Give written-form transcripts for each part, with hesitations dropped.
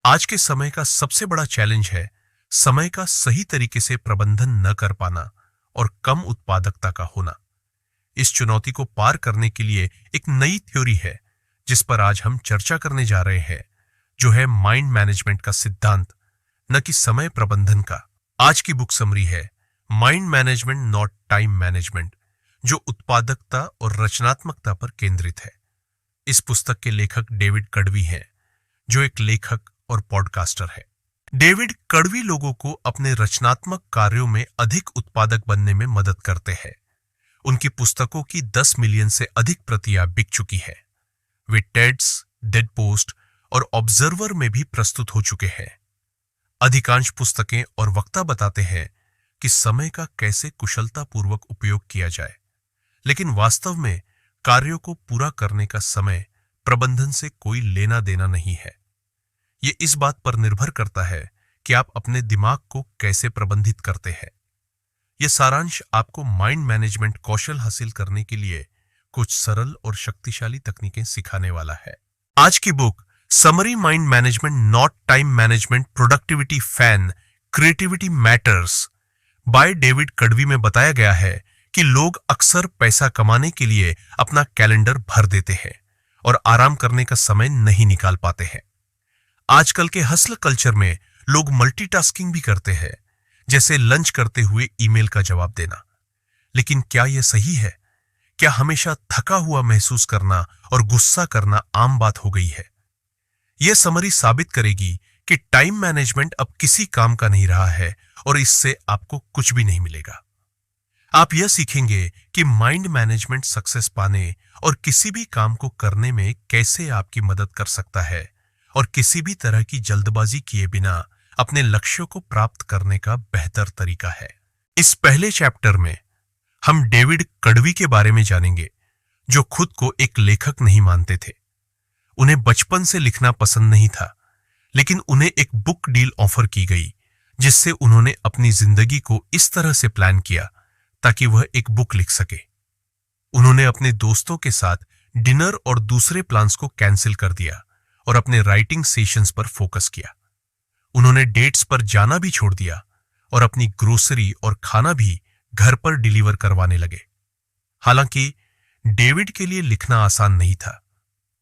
आज के समय का सबसे बड़ा चैलेंज है समय का सही तरीके से प्रबंधन न कर पाना और कम उत्पादकता का होना। इस चुनौती को पार करने के लिए एक नई थ्योरी है जिस पर आज हम चर्चा करने जा रहे हैं, जो है माइंड मैनेजमेंट का सिद्धांत, न कि समय प्रबंधन का। आज की बुक समरी है mind management not time management, जो उत्पादकता और रचनात्मकता पर केंद्रित है। इस पुस्तक के लेखक डेविड कड़वी हैं, जो एक लेखक और पॉडकास्टर है। डेविड कड़वी लोगों को अपने रचनात्मक कार्यों में अधिक उत्पादक बनने में मदद करते हैं। उनकी पुस्तकों की 10 मिलियन से अधिक प्रतियां बिक चुकी है। वे टेड्स, डेड पोस्ट और ऑब्जर्वर में भी प्रस्तुत हो चुके हैं। अधिकांश पुस्तकें और वक्ता बताते हैं कि समय का कैसे कुशलतापूर्वक उपयोग किया जाए, लेकिन वास्तव में कार्यों को पूरा करने का समय प्रबंधन से कोई लेना देना नहीं है। ये इस बात पर निर्भर करता है कि आप अपने दिमाग को कैसे प्रबंधित करते हैं। यह सारांश आपको माइंड मैनेजमेंट कौशल हासिल करने के लिए कुछ सरल और शक्तिशाली तकनीकें सिखाने वाला है। आज की book summary mind management not time management productivity fan creativity matters by David कड़वी में बताया गया है कि लोग अक्सर पैसा कमाने के लिए अपना कैलेंडर भर देते हैं और आराम करने का समय नहीं निकाल पाते हैं। आजकल के हसल कल्चर में लोग मल्टीटास्किंग भी करते हैं, जैसे लंच करते हुए ईमेल का जवाब देना। लेकिन क्या यह सही है? क्या हमेशा थका हुआ महसूस करना और गुस्सा करना आम बात हो गई है? यह समरी साबित करेगी कि टाइम मैनेजमेंट अब किसी काम का नहीं रहा है और इससे आपको कुछ भी नहीं मिलेगा। आप यह सीखेंगे कि माइंड मैनेजमेंट सक्सेस पाने और किसी भी काम को करने में कैसे आपकी मदद कर सकता है और किसी भी तरह की जल्दबाजी किए बिना अपने लक्ष्यों को प्राप्त करने का बेहतर तरीका है। इस पहले चैप्टर में हम डेविड कड़वी के बारे में जानेंगे, जो खुद को एक लेखक नहीं मानते थे। उन्हें बचपन से लिखना पसंद नहीं था, लेकिन उन्हें एक बुक डील ऑफर की गई, जिससे उन्होंने अपनी जिंदगी को इस तरह से प्लान किया ताकि वह एक बुक लिख सके। उन्होंने अपने दोस्तों के साथ डिनर और दूसरे प्लान्स को कैंसिल कर दिया और अपने राइटिंग सेशंस पर फोकस किया। उन्होंने डेट्स पर जाना भी छोड़ दिया और अपनी ग्रोसरी और खाना भी घर पर डिलीवर करवाने लगे। हालांकि डेविड के लिए लिखना आसान नहीं था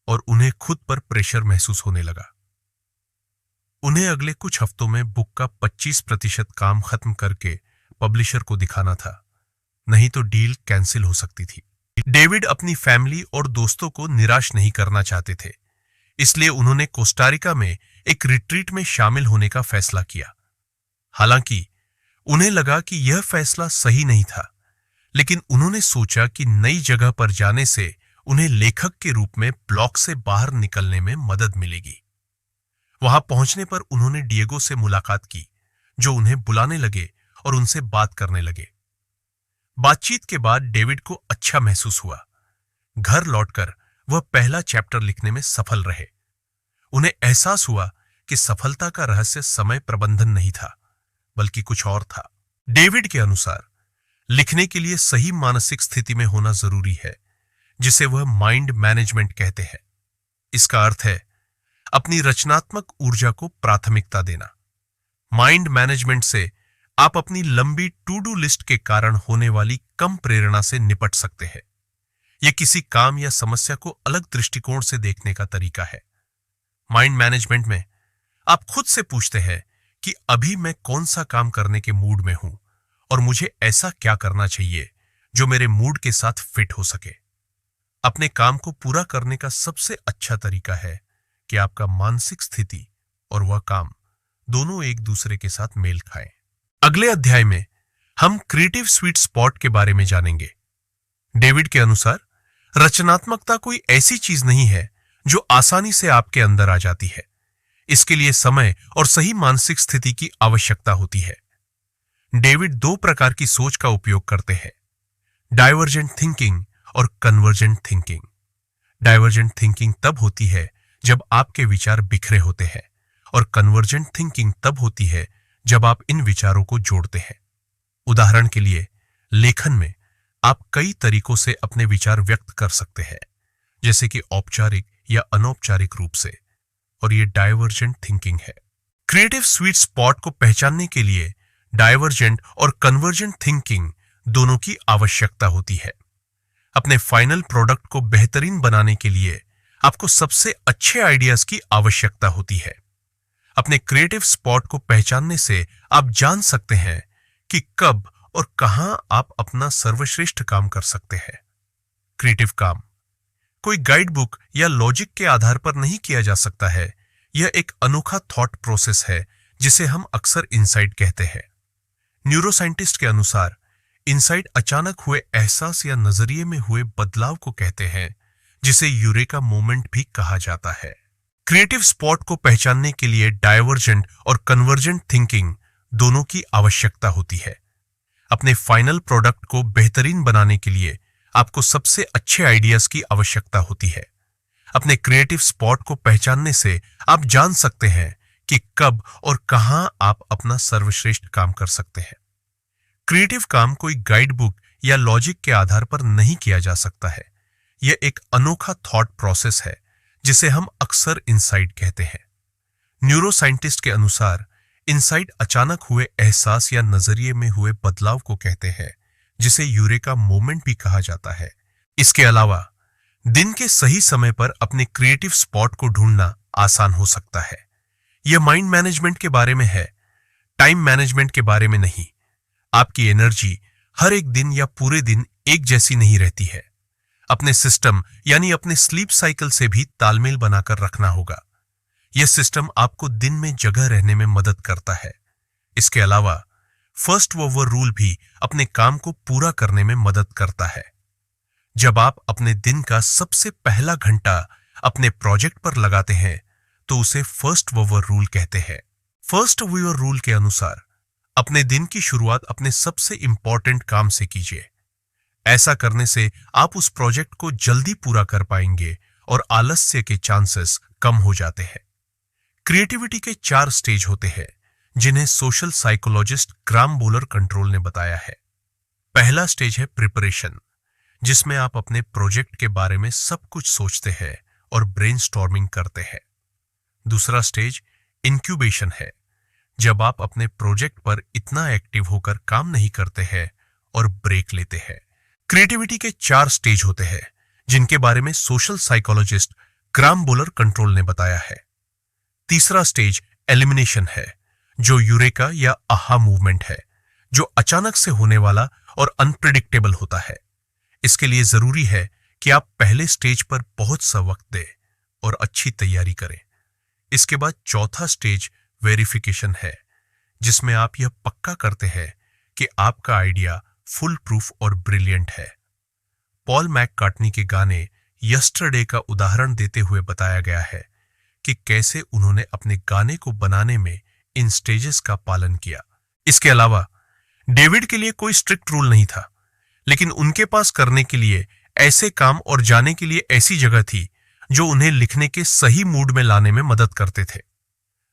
और उन्हें खुद पर प्रेशर महसूस होने लगा। उन्हें अगले कुछ हफ्तों में बुक का 25% काम खत्म करके पब्लिशर को दिखाना था, नहीं तो डील कैंसिल हो सकती थी। डेविड अपनी फैमिली और दोस्तों को निराश नहीं करना चाहते थे, इसलिए उन्होंने कोस्टारिका में एक रिट्रीट में शामिल होने का फैसला किया। हालांकि उन्हें लगा कि यह फैसला सही नहीं था, लेकिन उन्होंने सोचा कि नई जगह पर जाने से उन्हें लेखक के रूप में ब्लॉक से बाहर निकलने में मदद मिलेगी। वहां पहुंचने पर उन्होंने डिएगो से मुलाकात की, जो उन्हें बुलाने लगे और उनसे बात करने लगे। बातचीत के बाद डेविड को अच्छा महसूस हुआ। घर लौटकर वह पहला चैप्टर लिखने में सफल रहे। उन्हें एहसास हुआ कि सफलता का रहस्य समय प्रबंधन नहीं था, बल्कि कुछ और था। डेविड के अनुसार लिखने के लिए सही मानसिक स्थिति में होना जरूरी है, जिसे वह माइंड मैनेजमेंट कहते हैं। इसका अर्थ है अपनी रचनात्मक ऊर्जा को प्राथमिकता देना। माइंड मैनेजमेंट से आप अपनी लंबी टू डू लिस्ट के कारण होने वाली कम प्रेरणा से निपट सकते हैं। यह किसी काम या समस्या को अलग दृष्टिकोण से देखने का तरीका है। माइंड मैनेजमेंट में आप खुद से पूछते हैं कि अभी मैं कौन सा काम करने के मूड में हूं और मुझे ऐसा क्या करना चाहिए जो मेरे मूड के साथ फिट हो सके। अपने काम को पूरा करने का सबसे अच्छा तरीका है कि आपका मानसिक स्थिति और वह काम दोनों एक दूसरे के साथ मेल खाएं। अगले अध्याय में हम क्रिएटिव स्वीट स्पॉट के बारे में जानेंगे। डेविड के अनुसार रचनात्मकता कोई ऐसी चीज नहीं है जो आसानी से आपके अंदर आ जाती है। इसके लिए समय और सही मानसिक स्थिति की आवश्यकता होती है। डेविड 2 प्रकार की सोच का उपयोग करते हैं, डाइवर्जेंट थिंकिंग और कन्वर्जेंट थिंकिंग। डाइवर्जेंट थिंकिंग तब होती है जब आपके विचार बिखरे होते हैं और कन्वर्जेंट थिंकिंग तब होती है जब आप इन विचारों को जोड़ते हैं। उदाहरण के लिए, लेखन में आप कई तरीकों से अपने विचार व्यक्त कर सकते हैं, जैसे कि औपचारिक या अनौपचारिक रूप से, और ये डाइवर्जेंट थिंकिंग है। क्रिएटिव स्वीट स्पॉट को पहचानने के लिए डाइवर्जेंट और कन्वर्जेंट थिंकिंग दोनों की आवश्यकता होती है। अपने फाइनल प्रोडक्ट को बेहतरीन बनाने के लिए आपको सबसे अच्छे आइडियाज की आवश्यकता होती है। अपने क्रिएटिव स्पॉट को पहचानने से आप जान सकते हैं कि कब और कहां आप अपना सर्वश्रेष्ठ काम कर सकते हैं। क्रिएटिव काम कोई गाइड बुक या लॉजिक के आधार पर नहीं किया जा सकता है। यह एक अनोखा थॉट प्रोसेस है जिसे हम अक्सर इनसाइट कहते हैं। न्यूरोसाइंटिस्ट के अनुसार इनसाइट अचानक हुए एहसास या नजरिए में हुए बदलाव को कहते हैं, जिसे यूरेका मोमेंट भी कहा जाता है। क्रिएटिव स्पॉट को पहचानने के लिए डाइवर्जेंट और कन्वर्जेंट थिंकिंग दोनों की आवश्यकता होती है। अपने फाइनल प्रोडक्ट को बेहतरीन बनाने के लिए आपको सबसे अच्छे आइडियाज की आवश्यकता होती है। अपने क्रिएटिव स्पॉट को पहचानने से आप जान सकते हैं कि कब और कहां आप अपना सर्वश्रेष्ठ काम कर सकते हैं। क्रिएटिव काम कोई गाइड बुक या लॉजिक के आधार पर नहीं किया जा सकता है। यह एक अनोखा थॉट प्रोसेस है जिसे हम अक्सर इनसाइट कहते हैं। न्यूरोसाइंटिस्ट के अनुसार इनसाइट अचानक हुए एहसास या नजरिए में हुए बदलाव को कहते हैं, जिसे यूरेका मोमेंट भी कहा जाता है। इसके अलावा दिन के सही समय पर अपने क्रिएटिव स्पॉट को ढूंढना आसान हो सकता है। यह माइंड मैनेजमेंट के बारे में है, टाइम मैनेजमेंट के बारे में नहीं। आपकी एनर्जी हर एक दिन या पूरे दिन एक जैसी नहीं रहती है। अपने सिस्टम यानी अपने स्लीप साइकिल से भी तालमेल बनाकर रखना होगा। यह सिस्टम आपको दिन में जगह रहने में मदद करता है। इसके अलावा फर्स्ट ओवर रूल भी अपने काम को पूरा करने में मदद करता है। जब आप अपने दिन का सबसे पहला घंटा अपने प्रोजेक्ट पर लगाते हैं तो उसे फर्स्ट ओवर रूल कहते हैं। फर्स्ट ओवर रूल के अनुसार अपने दिन की शुरुआत अपने सबसे इंपॉर्टेंट काम से कीजिए। ऐसा करने से आप उस प्रोजेक्ट को जल्दी पूरा कर पाएंगे और आलस्य के चांसेस कम हो जाते हैं। क्रिएटिविटी के 4 स्टेज होते हैं जिन्हें सोशल साइकोलॉजिस्ट ग्राम बोलर कंट्रोल ने बताया है। पहला स्टेज है प्रिपरेशन, जिसमें आप अपने प्रोजेक्ट के बारे में सब कुछ सोचते हैं और ब्रेनस्टॉर्मिंग करते हैं। दूसरा स्टेज इंक्यूबेशन है, जब आप अपने प्रोजेक्ट पर इतना एक्टिव होकर काम नहीं करते हैं और ब्रेक लेते हैं। क्रिएटिविटी के 4 स्टेज होते हैं जिनके बारे में सोशल साइकोलॉजिस्ट ग्राम बोलर कंट्रोल ने बताया है। तीसरा स्टेज एलिमिनेशन है, जो यूरेका या आहा मूवमेंट है, जो अचानक से होने वाला और अनप्रिडिक्टेबल होता है। इसके लिए जरूरी है कि आप पहले स्टेज पर बहुत सा वक्त दें और अच्छी तैयारी करें। इसके बाद चौथा स्टेज वेरिफिकेशन है, जिसमें आप यह पक्का करते हैं कि आपका आइडिया फुल प्रूफ और ब्रिलियंट है। पॉल मैककार्टनी के गाने यस्टरडे का उदाहरण देते हुए बताया गया है कि कैसे उन्होंने अपने गाने को बनाने में इन स्टेजेस का पालन किया। इसके अलावा डेविड के लिए कोई स्ट्रिक्ट रूल नहीं था, लेकिन उनके पास करने के लिए ऐसे काम और जाने के लिए ऐसी जगह थी जो उन्हें लिखने के सही मूड में लाने में मदद करते थे।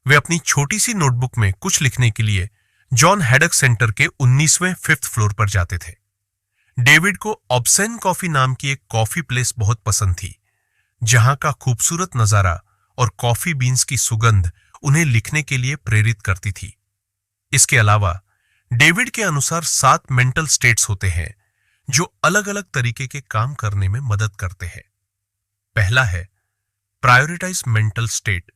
वे अपनी छोटी सी नोटबुक में कुछ लिखने के लिए जॉन हैडक सेंटर के 19वें 5th फ्लोर पर जाते थे। डेविड को ऑब्सेन कॉफी नाम की एक कॉफी प्लेस बहुत पसंद थी, जहां का खूबसूरत नजारा और कॉफी बीन्स की सुगंध उन्हें लिखने के लिए प्रेरित करती थी। इसके अलावा डेविड के अनुसार 7 मेंटल स्टेट्स होते हैं जो अलग अलग तरीके के काम करने में मदद करते हैं। पहला है प्रायोरिटाइज मेंटल स्टेट,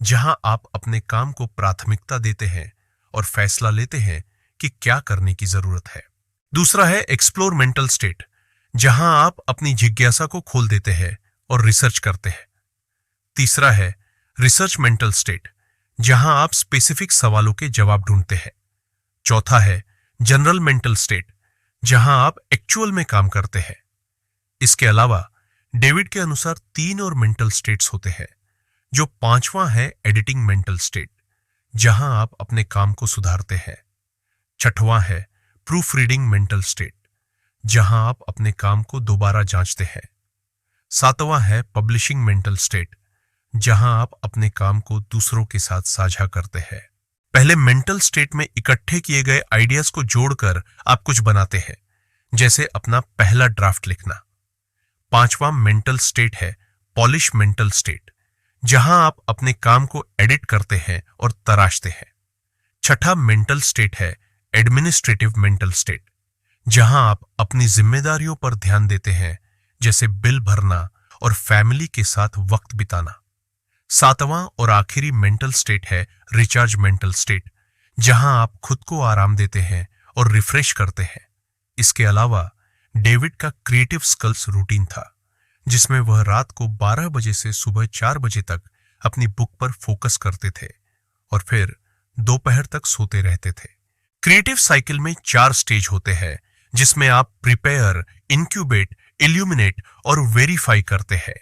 जहां आप अपने काम को प्राथमिकता देते हैं और फैसला लेते हैं कि क्या करने की जरूरत है। दूसरा है एक्सप्लोर मेंटल स्टेट, जहां आप अपनी जिज्ञासा को खोल देते हैं और रिसर्च करते हैं। तीसरा है रिसर्च मेंटल स्टेट, जहां आप स्पेसिफिक सवालों के जवाब ढूंढते हैं। चौथा है जनरल मेंटल स्टेट, जहां आप एक्चुअल में काम करते हैं। इसके अलावा डेविड के अनुसार 3 और मेंटल स्टेट्स होते हैं, जो 5वां है एडिटिंग मेंटल स्टेट, जहां आप अपने काम को सुधारते हैं। छठवां है प्रूफ रीडिंग मेंटल स्टेट, जहां आप अपने काम को दोबारा जांचते हैं। 7वां है पब्लिशिंग मेंटल स्टेट, जहां आप अपने काम को दूसरों के साथ साझा करते हैं। पहले मेंटल स्टेट में इकट्ठे किए गए आइडियाज को जोड़कर आप कुछ बनाते हैं, जैसे अपना पहला ड्राफ्ट लिखना। 5वां मेंटल स्टेट है पॉलिश मेंटल स्टेट, जहां आप अपने काम को एडिट करते हैं और तराशते हैं। छठा मेंटल स्टेट है एडमिनिस्ट्रेटिव मेंटल स्टेट, जहां आप अपनी जिम्मेदारियों पर ध्यान देते हैं, जैसे बिल भरना और फैमिली के साथ वक्त बिताना। सातवां और आखिरी मेंटल स्टेट है रिचार्ज मेंटल स्टेट, जहां आप खुद को आराम देते हैं और रिफ्रेश करते हैं। इसके अलावा डेविड का क्रिएटिव स्किल्स रूटीन था, जिसमें वह रात को 12 बजे से सुबह 4 बजे तक अपनी बुक पर फोकस करते थे और फिर दोपहर तक सोते रहते थे। क्रिएटिव साइकिल में 4 स्टेज होते हैं, जिसमें आप प्रिपेयर, इंक्यूबेट, इल्यूमिनेट और वेरीफाई करते हैं।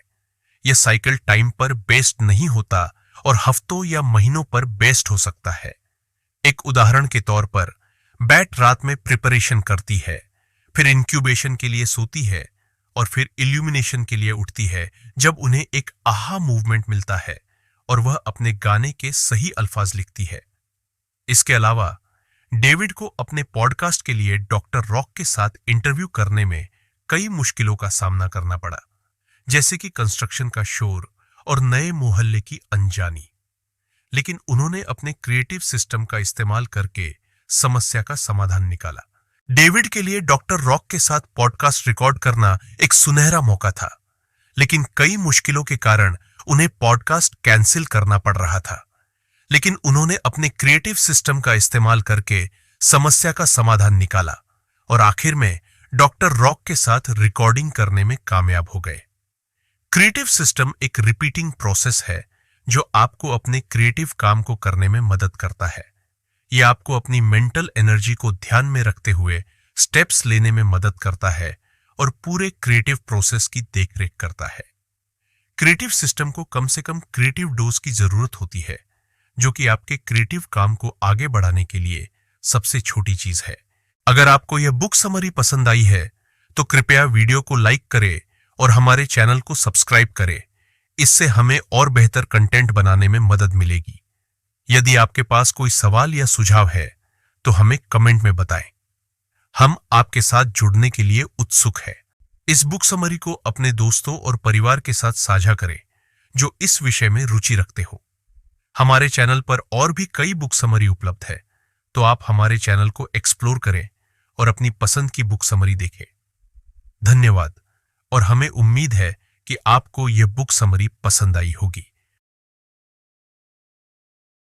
यह साइकिल टाइम पर बेस्ड नहीं होता और हफ्तों या महीनों पर बेस्ड हो सकता है। एक उदाहरण के तौर पर, बैट रात में प्रिपरेशन करती है, फिर इंक्यूबेशन के लिए सोती है और फिर इल्यूमिनेशन के लिए उठती है जब उन्हें एक आहा मूवमेंट मिलता है और वह अपने गाने के सही अल्फाज लिखती है। इसके अलावा डेविड को अपने पॉडकास्ट के लिए डॉक्टर रॉक के साथ इंटरव्यू करने में कई मुश्किलों का सामना करना पड़ा, जैसे कि कंस्ट्रक्शन का शोर और नए मोहल्ले की अनजानी। लेकिन उन्होंने अपने क्रिएटिव सिस्टम का इस्तेमाल करके समस्या का समाधान निकाला। डेविड के लिए डॉक्टर रॉक के साथ पॉडकास्ट रिकॉर्ड करना एक सुनहरा मौका था, लेकिन कई मुश्किलों के कारण उन्हें पॉडकास्ट कैंसिल करना पड़ रहा था। लेकिन उन्होंने अपने क्रिएटिव सिस्टम का इस्तेमाल करके समस्या का समाधान निकाला और आखिर में डॉक्टर रॉक के साथ रिकॉर्डिंग करने में कामयाब हो गए। क्रिएटिव सिस्टम एक रिपीटिंग प्रोसेस है जो आपको अपने क्रिएटिव काम को करने में मदद करता है। यह आपको अपनी मेंटल एनर्जी को ध्यान में रखते हुए स्टेप्स लेने में मदद करता है और पूरे क्रिएटिव प्रोसेस की देखरेख करता है। क्रिएटिव सिस्टम को कम से कम क्रिएटिव डोज की जरूरत होती है, जो कि आपके क्रिएटिव काम को आगे बढ़ाने के लिए सबसे छोटी चीज है। अगर आपको यह बुक समरी पसंद आई है तो कृपया वीडियो को लाइक करें और हमारे चैनल को सब्सक्राइब करें। इससे हमें और बेहतर कंटेंट बनाने में मदद मिलेगी। यदि आपके पास कोई सवाल या सुझाव है तो हमें कमेंट में बताएं। हम आपके साथ जुड़ने के लिए उत्सुक हैं। इस बुक समरी को अपने दोस्तों और परिवार के साथ साझा करें जो इस विषय में रुचि रखते हो। हमारे चैनल पर और भी कई बुक समरी उपलब्ध है, तो आप हमारे चैनल को एक्सप्लोर करें और अपनी पसंद की बुक समरी देखें। धन्यवाद, और हमें उम्मीद है कि आपको यह बुक समरी पसंद आई होगी।